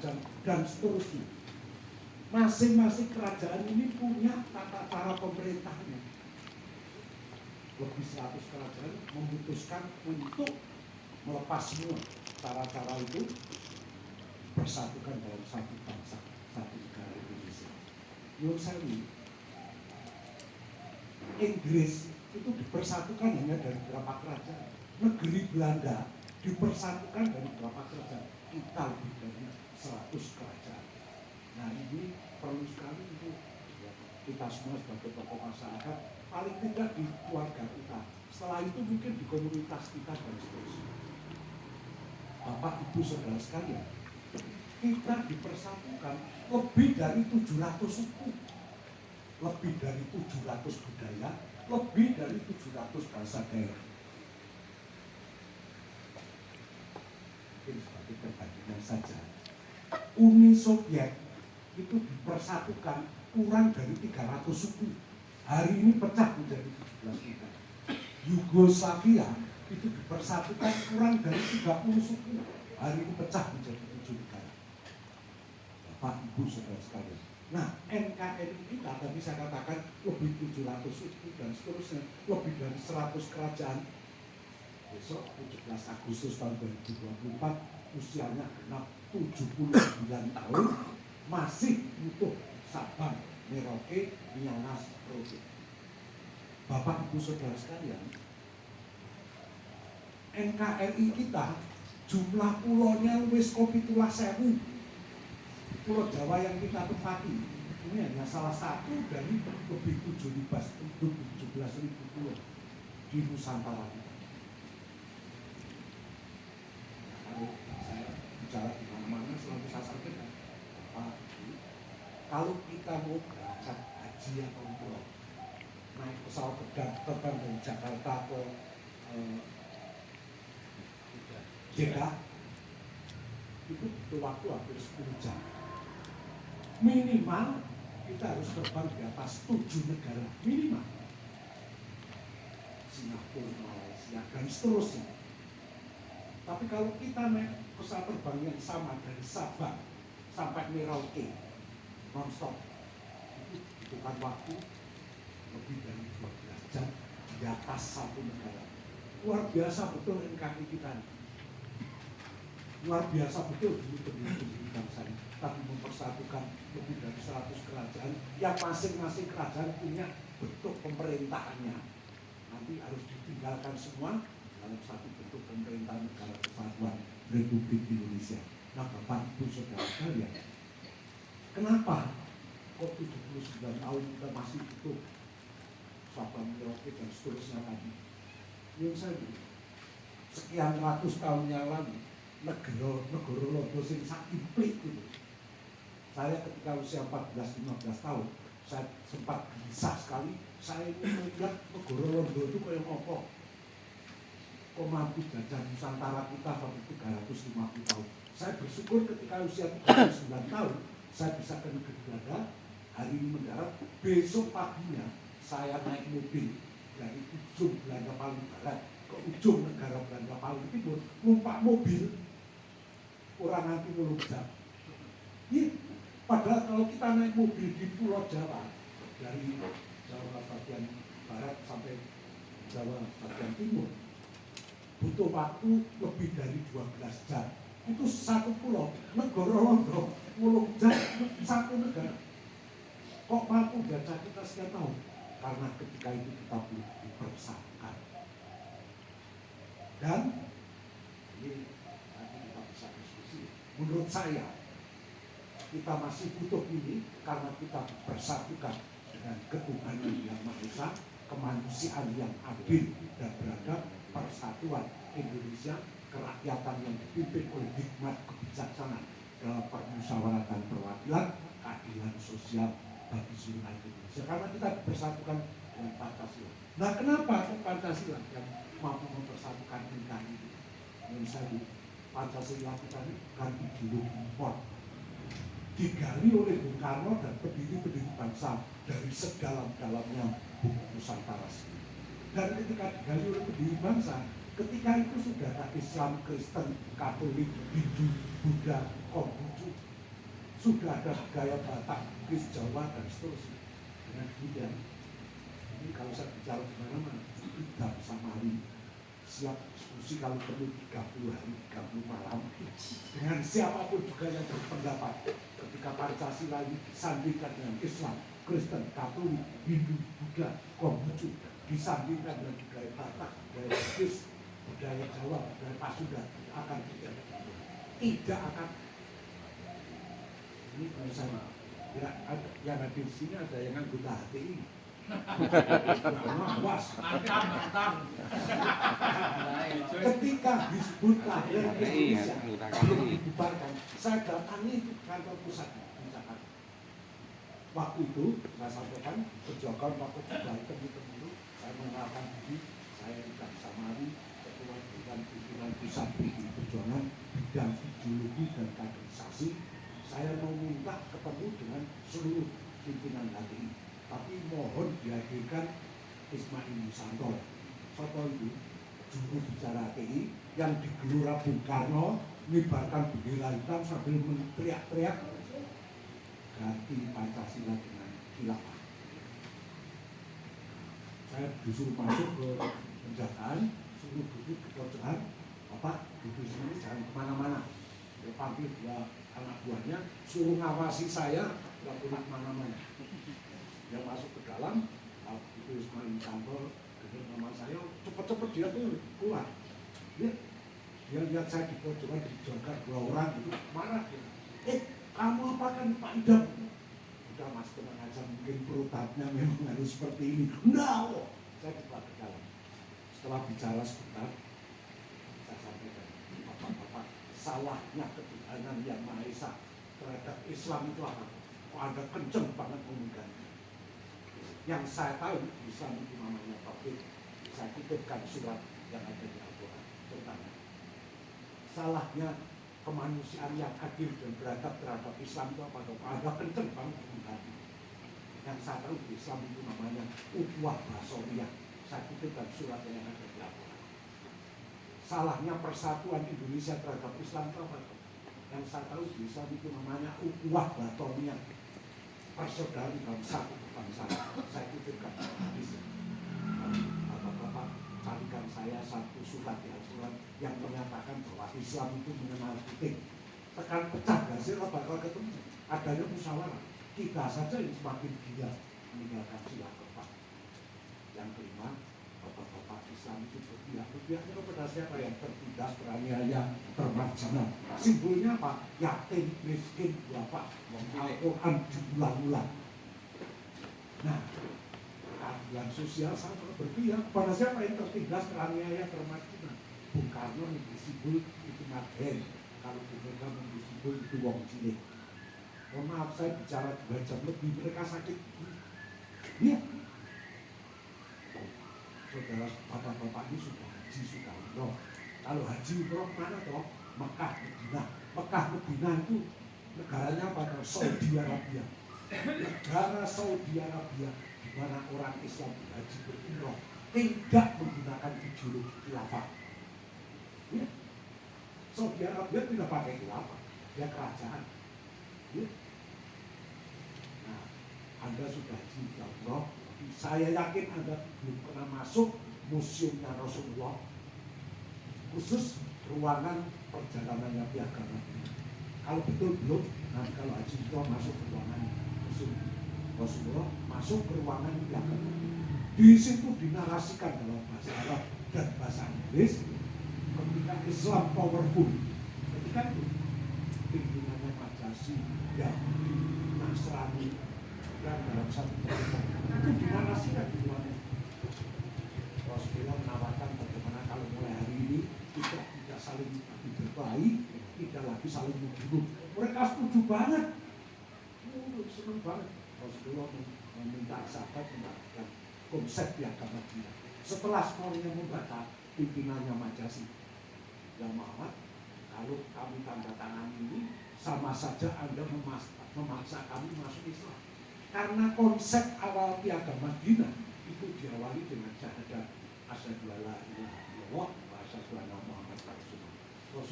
kerajaan, dan seterusnya. Masing-masing kerajaan ini punya tata cara pemerintahnya. Lebih 100 kerajaan memutuskan untuk melepas semua cara-cara itu, bersatukan dalam satu bangsa, satu negara Indonesia. Menurut saya Inggris itu dipersatukan hanya dari beberapa kerajaan. Negeri Belanda dipersatukan dari beberapa kerajaan. Kita lebih dari 100 kerajaan. Nah ini perlu sekali untuk kita semua sebagai tokoh masyarakat, paling tidak di keluarga kita. Setelah itu mungkin di komunitas kita dan seterusnya. Bapak, Ibu, Saudara sekalian, kita dipersatukan lebih dari 700 suku, lebih dari 700 budaya, lebih dari 700 bahasa daerah. Mungkin sebagai perbandingan saja, Uni Soviet itu dipersatukan kurang dari 300 suku. Hari ini pecah menjadi 17 negara. Yugoslavia itu dipersatukan kurang dari 30 suku. Hari ini pecah menjadi 7 negara. Bapak, Ibu, Saudara sekalian. Nah, NKRI kita tadi saya katakan lebih 700 suku dan seterusnya, lebih dari 100 kerajaan. Besok 17 Agustus tahun 2024 usianya genap 79 tahun, masih utuh Sabang, Merauke, Miangas, Rote. Bapak, Ibu, Saudara sekalian, NKRI kita jumlah pulaunya wis kopitulah 1000. Pulau Jawa yang kita tempati ini hanya salah satu dari lebih 17.000 pulau di Nusantara. Kalau saya bicara di mana-mana selalu saya sampaikan, kalau kita mau berangkat haji atau umroh, naik pesawat terbang dari Jakarta ke Jeddah, itu butuh waktu hampir 10 jam. Minimal kita harus terbang di atas 7 negara, minimal. Singapura, Malaysia, dan seterusnya. Tapi kalau kita naik pesawat terbang yang sama dari Sabang sampai Merauke, non-stop, itu butuhkan waktu lebih dari 12 jam di atas satu negara. Luar biasa betul NKRI kita. Luar biasa betul di bangsa ini. Tapi mempersatukan lebih dari 100 kerajaan yang masing-masing kerajaan punya bentuk pemerintahannya. Nanti harus ditinggalkan semua dalam satu bentuk pemerintahan negara kesatuan Republik Indonesia. Nah, Bapak, Ibu, Saudara sekalian, kenapa kok 79 tahun kita masih butuh Sabang, Merauke, dan seterusnya tadi? Yang saya bilang, sekian ratus tahun yang lalu, negara londo sing sak implik itu. Saya ketika usia 14-15 tahun, saya sempat gelisah sekali. Saya ingin melihat negara londo itu kayak apa. Kok mampu jajah Nusantara kita sampai 350 tahun. Saya bersyukur ketika usia 39 tahun, saya bisa ke negeri Belanda. Hari ini mendarat, besok paginya saya naik mobil dari ujung Belanda paling barat ke ujung negara Belanda paling timur, numpak mobil orang nanti mulung jam. Ya, padahal kalau kita naik mobil di Pulau Jawa, dari Jawa bagian barat sampai Jawa bagian timur, butuh waktu lebih dari 12 jam. Itu satu pulau, negara londo, mulung jam, satu negara. Kok mampu baca kita sekian tahun? Karena ketika itu kita belum dipersatukan. Dan ini nanti kita bisa diskusi. Menurut saya, kita masih butuh ini karena kita bersatukan dengan ketuhanan yang Maha Esa, kemanusiaan yang adil dan beradab, persatuan Indonesia, kerakyatan yang dipimpin oleh hikmat kebijaksanaan dalam permusyawaratan perwakilan, keadilan sosial bagi seluruh Indonesia. Karena kita bersatukan dengan Pancasila. Nah, kenapa Pancasila yang mampu mempersatukan NKRI itu? Menurut saya, Pancasila kita ini kan ideologi impor, digali oleh Bung Karno dan pendiri-pendiri bangsa dari sedalam-dalamnya bumi Nusantara sendiri. Dan ketika digali oleh pendiri bangsa, ketika itu sudah ada Islam, Kristen, Katolik, Hindu, Buddha, Konghucu, sudah ada gaya Batak, Bugis, Jawa, dan seterusnya. Dengan demikian, ini kalau saya bicara di mana-mana, tidak samari, siap diskusi kalau perlu 30 hari, 30 malam, dengan siapapun juga yang berpendapat. Ketika Pancasila ini disandingkan dengan Islam, Kristen, Katolik, Hindu, Buddha, Konghucu, disandingkan dengan budaya Batak, budaya Bugis, budaya Jawa, budaya Pasundan, akan tidak akan. Ini misalnya, ya, yang ada di sini ada yang anggota HTI. Awas. Mantap. Ketika disebut lahir Indonesia belum dibubarkan, saya datangi itu kantor pusat di Jakarta. Waktu itu saya sampaikan perjuangan waktu itu, saya mengenalkan diri, saya tidak samari, ketua dan pimpinan pusat PDI Perjuangan bidang ideologi dan kaderisasi. Saya mau minta ketemu dengan seluruh pimpinan HTI, tapi mohon dihadirkan Ismail Yusanto. Soto itu juru bicara HTI yang di Gelora Bung Karno mengibarkan bendera hitam sambil teriak-teriak ganti Pancasila dengan khilafah. Saya disuruh masuk ke penjagaan, suruh duduk di pojokan, Bapak duduk sini jangan kemana-mana. Dia panggil dua anak buahnya, suruh ngawasi saya, nggak pernah kemana-mana. Dia masuk ke dalam, itu Ismail Yusanto dengar nama saya, cepet-cepet dia tuh keluar. Dia lihat saya di pojokan dijaga 2 orang itu, marah dia. Kamu apakan Pak Idam? Udah Mas, tenang aja, mungkin protapnya memang harus seperti ini. Enggak, saya dibawa ke dalam. Setelah bicara sebentar, saya sampaikan, Bapak-bapak, salahnya ketuhanan yang Maha Esa terhadap Islam itu apa? Kok Anda kenceng banget ngomongkan? Yang saya tahu Islam itu namanya tauhid. Saya titipkan surat yang ada di Al-Quran. Tentang salahnya kemanusiaan yang adil dan beradab terhadap Islam itu apa? Kok Anda kenceng banget ngomongkan? Yang saya tahu Islam itu namanya ukhuwah bashariyah. Saya titipkan surat yang ada di Al-Quran. Salahnya persatuan Indonesia terhadap Islam itu apa? Yang saya tahu Islam itu namanya ukhuwah batoniyah, persaudaraan dalam satu kebangsaan. Saya titipkan di sini. Bapak-bapak, carikan saya satu surat di Al-Quran yang menyatakan bahwa Islam itu mengenal titik. Tekan pecah gasil bakal ketemu. Adanya musyawarah. Kita saja yang semakin gila meninggalkan silaturahmi. Yang kelima, bapak-bapak Islam itu berpihaknya kepada siapa yang tertindas, teraniaya, termarginal. Simbolnya apa? Yatim, miskin, duafa. Al-Quran diulang-ulang. Nah, keadilan sosial sama berpihak pada siapa yang tertindas, teraniaya, termarginal. Bung Karno memberi simbol itu Margen. Kalau mereka memberi simbol itu wong cilik. Mohon maaf, saya bicara 2 jam lebih, mereka sakit. Iya. Saudara, bapak-bapak ini sudah haji, sudah umroh. Kalau haji umroh mana toh? Mekah, Madinah. Mekah, Madinah itu negaranya apa? Saudi Arabia. Negara Saudi Arabia di mana orang Islam haji berumroh tidak menggunakan ideologi khilafah. Ya. Saudi Arabia tidak pakai khilafah, dia kerajaan. Ya. Nah, Anda sudah haji umroh. Saya yakin Anda belum pernah masuk museumnya Rasulullah, khusus ruangan perjalanannya Piagam Madinah. Kalau betul belum, nanti kalau haji itu masuk ke ruangan museum Rasulullah, masuk ke ruangan Piagam Madinah. Di situ dinarasikan dalam bahasa Arab dan bahasa Inggris ketika Islam powerful. Ketika itu pimpinannya Majasi, Yahudi, Nasrani, dan dalam satu pertemuan itu dinarasikan di luar. Rasulullah menawarkan bagaimana kalau mulai hari ini kita tidak saling berkelahi, tidak lagi saling membunuh. Mereka setuju banget, senang banget. Rasulullah meminta sahabat membacakan konsep Piagam Madinah. Setelah semuanya membaca, pimpinannya Majasi, ya Muhammad, kalau kami tanda tangan ini sama saja Anda memaksa kami masuk Islam. Karena konsep awal Piagam Madinah itu diawali dengan syahadat asyhadu alla ilaha illallah wa asyhadu anna Muhammadar Rasulullah.